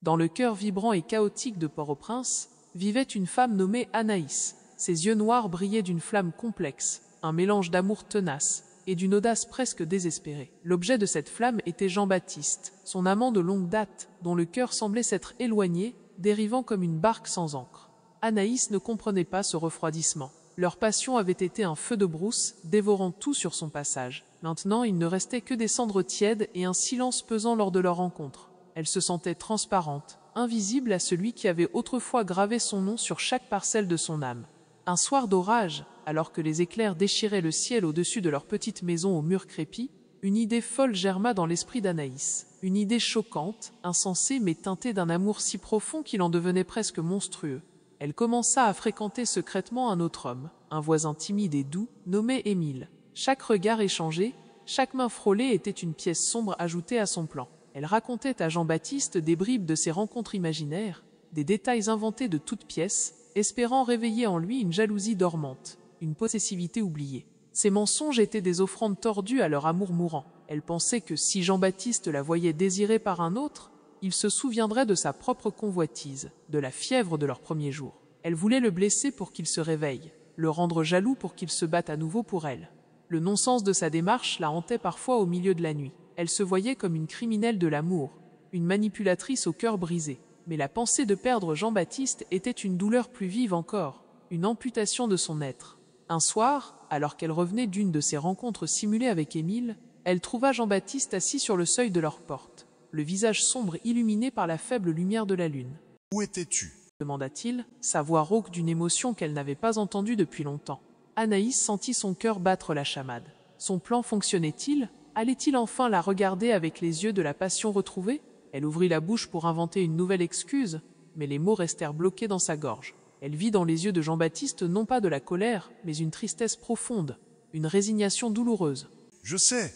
Dans le cœur vibrant et chaotique de Port-au-Prince, vivait une femme nommée Anaïs. Ses yeux noirs brillaient d'une flamme complexe, un mélange d'amour tenace et d'une audace presque désespérée. L'objet de cette flamme était Jean-Baptiste, son amant de longue date, dont le cœur semblait s'être éloigné, dérivant comme une barque sans ancre. Anaïs ne comprenait pas ce refroidissement. Leur passion avait été un feu de brousse, dévorant tout sur son passage. Maintenant, il ne restait que des cendres tièdes et un silence pesant lors de leur rencontre. Elle se sentait transparente, invisible à celui qui avait autrefois gravé son nom sur chaque parcelle de son âme. Un soir d'orage, alors que les éclairs déchiraient le ciel au-dessus de leur petite maison aux murs crépis, une idée folle germa dans l'esprit d'Anaïs. Une idée choquante, insensée mais teintée d'un amour si profond qu'il en devenait presque monstrueux. Elle commença à fréquenter secrètement un autre homme, un voisin timide et doux, nommé Émile. Chaque regard échangé, chaque main frôlée était une pièce sombre ajoutée à son plan. Elle racontait à Jean-Baptiste des bribes de ses rencontres imaginaires, des détails inventés de toutes pièces, espérant réveiller en lui une jalousie dormante, une possessivité oubliée. Ces mensonges étaient des offrandes tordues à leur amour mourant. Elle pensait que si Jean-Baptiste la voyait désirée par un autre, il se souviendrait de sa propre convoitise, de la fièvre de leur premier jour. Elle voulait le blesser pour qu'il se réveille, le rendre jaloux pour qu'il se batte à nouveau pour elle. Le non-sens de sa démarche la hantait parfois au milieu de la nuit. Elle se voyait comme une criminelle de l'amour, une manipulatrice au cœur brisé. Mais la pensée de perdre Jean-Baptiste était une douleur plus vive encore, une amputation de son être. Un soir, alors qu'elle revenait d'une de ses rencontres simulées avec Émile, elle trouva Jean-Baptiste assis sur le seuil de leur porte, le visage sombre illuminé par la faible lumière de la lune. « Où étais-tu » demanda-t-il, sa voix rauque d'une émotion qu'elle n'avait pas entendue depuis longtemps. Anaïs sentit son cœur battre la chamade. Son plan fonctionnait-il? Allait-il enfin la regarder avec les yeux de la passion retrouvée? Elle ouvrit la bouche pour inventer une nouvelle excuse, mais les mots restèrent bloqués dans sa gorge. Elle vit dans les yeux de Jean-Baptiste non pas de la colère, mais une tristesse profonde, une résignation douloureuse. « Je sais,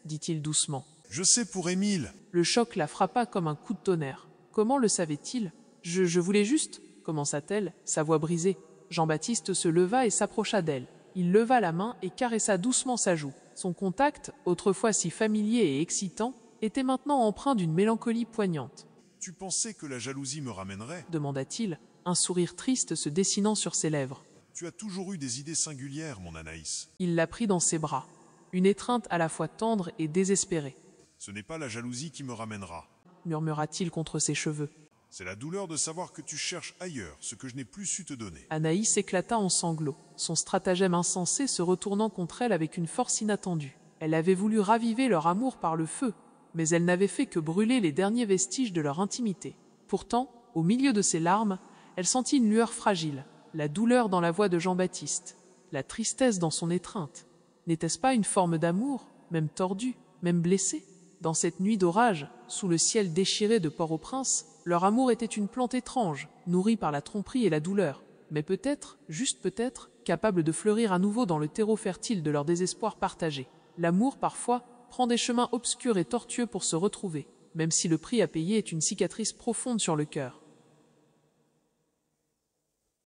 dit-il doucement. Je sais pour Émile. » Le choc la frappa comme un coup de tonnerre. Comment le savait-il? Je voulais juste, commença-t-elle, sa voix brisée. Jean-Baptiste se leva et s'approcha d'elle. Il leva la main et caressa doucement sa joue. Son contact, autrefois si familier et excitant, était maintenant empreint d'une mélancolie poignante. « Tu pensais que la jalousie me ramènerait » demanda-t-il, un sourire triste se dessinant sur ses lèvres. « Tu as toujours eu des idées singulières, mon Anaïs. » Il la prit dans ses bras, une étreinte à la fois tendre et désespérée. « Ce n'est pas la jalousie qui me ramènera, » murmura-t-il contre ses cheveux. « C'est la douleur de savoir que tu cherches ailleurs ce que je n'ai plus su te donner. » Anaïs éclata en sanglots, son stratagème insensé se retournant contre elle avec une force inattendue. Elle avait voulu raviver leur amour par le feu, mais elle n'avait fait que brûler les derniers vestiges de leur intimité. Pourtant, au milieu de ses larmes, elle sentit une lueur fragile, la douleur dans la voix de Jean-Baptiste, la tristesse dans son étreinte. N'était-ce pas une forme d'amour, même tordue, même blessée? Dans cette nuit d'orage, sous le ciel déchiré de Port-au-Prince, leur amour était une plante étrange, nourrie par la tromperie et la douleur, mais peut-être, juste peut-être, capable de fleurir à nouveau dans le terreau fertile de leur désespoir partagé. L'amour, parfois, prend des chemins obscurs et tortueux pour se retrouver, même si le prix à payer est une cicatrice profonde sur le cœur.